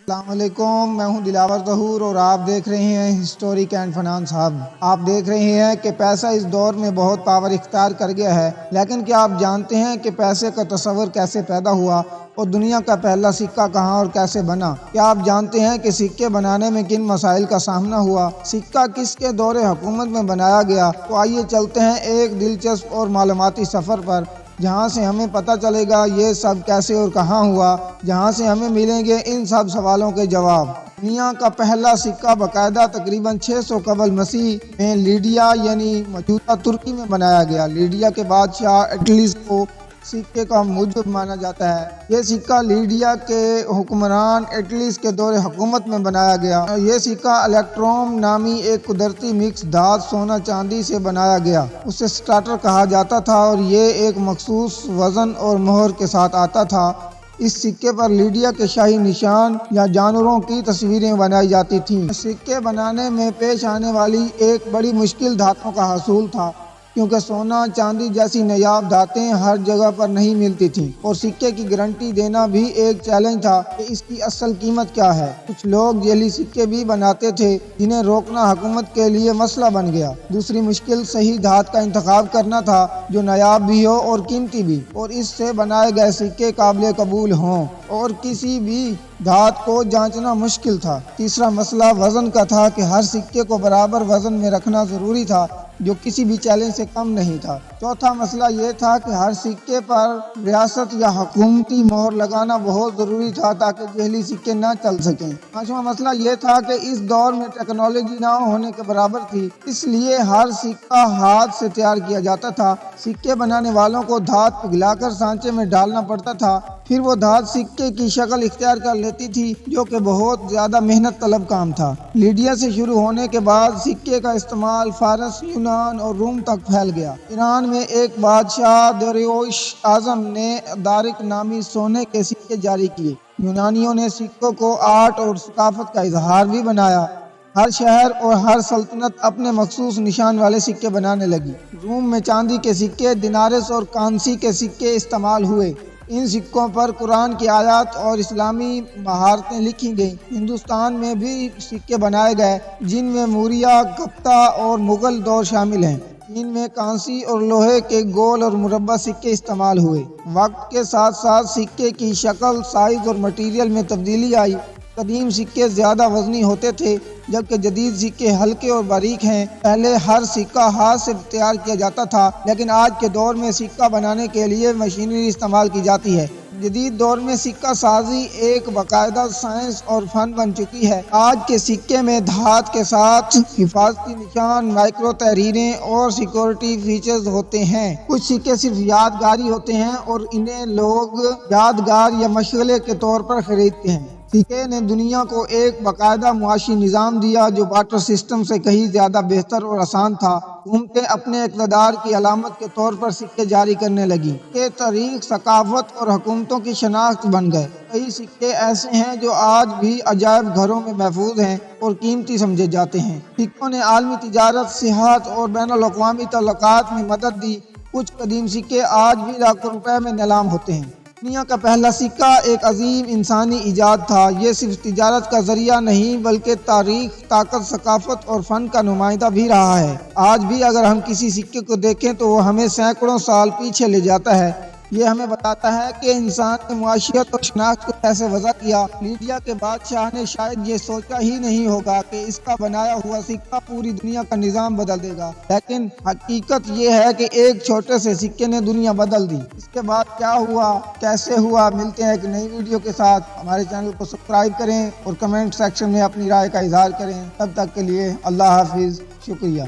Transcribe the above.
السلام علیکم، میں ہوں دلاور ظہور اور آپ دیکھ رہے ہیں ہسٹورک اینڈ فنانس ہب۔ آپ دیکھ رہے ہیں کہ پیسہ اس دور میں بہت پاور اختیار کر گیا ہے، لیکن کیا آپ جانتے ہیں کہ پیسے کا تصور کیسے پیدا ہوا اور دنیا کا پہلا سکہ کہاں اور کیسے بنا؟ کیا آپ جانتے ہیں کہ سکے بنانے میں کن مسائل کا سامنا ہوا؟ سکہ کس کے دور حکومت میں بنایا گیا؟ تو آئیے چلتے ہیں ایک دلچسپ اور معلوماتی سفر پر، جہاں سے ہمیں پتہ چلے گا یہ سب کیسے اور کہاں ہوا، جہاں سے ہمیں ملیں گے ان سب سوالوں کے جواب۔ دنیا کا پہلا سکہ باقاعدہ تقریباً 600 قبل مسیح میں لیڈیا یعنی موجودہ ترکی میں بنایا گیا۔ لیڈیا کے بادشاہ اٹلس کو سکے کا موجب مانا جاتا ہے۔ یہ سکہ لیڈیا کے حکمران اٹلس کے دور حکومت میں بنایا گیا۔ یہ سکہ الیکٹروم نامی ایک قدرتی مکس دھات سونا چاندی سے بنایا گیا۔ اسے سٹارٹر کہا جاتا تھا اور یہ ایک مخصوص وزن اور مہر کے ساتھ آتا تھا۔ اس سکے پر لیڈیا کے شاہی نشان یا جانوروں کی تصویریں بنائی جاتی تھیں۔ سکے بنانے میں پیش آنے والی ایک بڑی مشکل دھاتوں کا حصول تھا، کیونکہ سونا چاندی جیسی نایاب دھاتیں ہر جگہ پر نہیں ملتی تھیں، اور سکے کی گارنٹی دینا بھی ایک چیلنج تھا کہ اس کی اصل قیمت کیا ہے۔ کچھ لوگ جعلی سکے بھی بناتے تھے، جنہیں روکنا حکومت کے لیے مسئلہ بن گیا۔ دوسری مشکل صحیح دھات کا انتخاب کرنا تھا جو نایاب بھی ہو اور قیمتی بھی، اور اس سے بنائے گئے سکے قابل قبول ہوں، اور کسی بھی دھات کو جانچنا مشکل تھا۔ تیسرا مسئلہ وزن کا تھا کہ ہر سکے کو برابر وزن میں رکھنا ضروری تھا، جو کسی بھی چیلنج سے کم نہیں تھا۔ چوتھا مسئلہ یہ تھا کہ ہر سکے پر ریاست یا حکومتی مہر لگانا بہت ضروری تھا تاکہ جعلی سکے نہ چل سکیں۔ پانچواں مسئلہ یہ تھا کہ اس دور میں ٹیکنالوجی نہ ہونے کے برابر تھی، اس لیے ہر سکہ ہاتھ سے تیار کیا جاتا تھا۔ سکے بنانے والوں کو دھات پگھلا کر سانچے میں ڈالنا پڑتا تھا، پھر وہ دھات سکے کی شکل اختیار کر لیتی تھی، جو کہ بہت زیادہ محنت طلب کام تھا۔ لیڈیا سے شروع ہونے کے بعد سکے کا استعمال فارس، یونان اور روم تک پھیل گیا۔ ایران میں ایک بادشاہ داریوش اعظم نے دارک نامی سونے کے سکے جاری کیے۔ یونانیوں نے سکوں کو آرٹ اور ثقافت کا اظہار بھی بنایا۔ ہر شہر اور ہر سلطنت اپنے مخصوص نشان والے سکے بنانے لگی۔ روم میں چاندی کے سکے، دینارس اور کانسی کے سکے استعمال ہوئے۔ ان سکوں پر قرآن کی آیات اور اسلامی مہارتیں لکھی گئیں۔ ہندوستان میں بھی سکے بنائے گئے، جن میں موریہ، گپتا اور مغل دور شامل ہیں۔ ان میں کانسی اور لوہے کے گول اور مربع سکے استعمال ہوئے۔ وقت کے ساتھ ساتھ سکے کی شکل، سائز اور مٹیریل میں تبدیلی آئی۔ قدیم سکے زیادہ وزنی ہوتے تھے، جبکہ جدید سکے ہلکے اور باریک ہیں۔ پہلے ہر سکہ ہاتھ سے تیار کیا جاتا تھا، لیکن آج کے دور میں سکہ بنانے کے لیے مشینری استعمال کی جاتی ہے۔ جدید دور میں سکہ سازی ایک باقاعدہ سائنس اور فن بن چکی ہے۔ آج کے سکے میں دھات کے ساتھ حفاظتی نشان، مائکرو تحریریں اور سیکورٹی فیچرز ہوتے ہیں۔ کچھ سکے صرف یادگاری ہوتے ہیں اور انہیں لوگ یادگار یا مشغلے کے طور پر خریدتے ہیں۔ سکے نے دنیا کو ایک باقاعدہ معاشی نظام دیا جو بارٹر سسٹم سے کہیں زیادہ بہتر اور آسان تھا۔ حکومتیں اپنے اقتدار کی علامت کے طور پر سکے جاری کرنے لگیں۔ یہ تاریخ، ثقافت اور حکومتوں کی شناخت بن گئے۔ کئی سکے ایسے ہیں جو آج بھی عجائب گھروں میں محفوظ ہیں اور قیمتی سمجھے جاتے ہیں۔ سکوں نے عالمی تجارت، سیاحت اور بین الاقوامی تعلقات میں مدد دی۔ کچھ قدیم سکے آج بھی لاکھوں روپے میں نیلام ہوتے ہیں۔ دنیا کا پہلا سکہ ایک عظیم انسانی ایجاد تھا۔ یہ صرف تجارت کا ذریعہ نہیں بلکہ تاریخ، طاقت، ثقافت اور فن کا نمائندہ بھی رہا ہے۔ آج بھی اگر ہم کسی سکے کو دیکھیں تو وہ ہمیں سینکڑوں سال پیچھے لے جاتا ہے۔ یہ ہمیں بتاتا ہے کہ انسان نے معاشیت اور شناخت کو کیسے وضع کیا۔ لیڈیا کے بادشاہ نے شاید یہ سوچا ہی نہیں ہوگا کہ اس کا بنایا ہوا سکہ پوری دنیا کا نظام بدل دے گا، لیکن حقیقت یہ ہے کہ ایک چھوٹے سے سکے نے دنیا بدل دی۔ اس کے بعد کیا ہوا، کیسے ہوا، ملتے ہیں ایک نئی ویڈیو کے ساتھ۔ ہمارے چینل کو سبسکرائب کریں اور کمنٹ سیکشن میں اپنی رائے کا اظہار کریں۔ تب تک کے لیے اللہ حافظ، شکریہ۔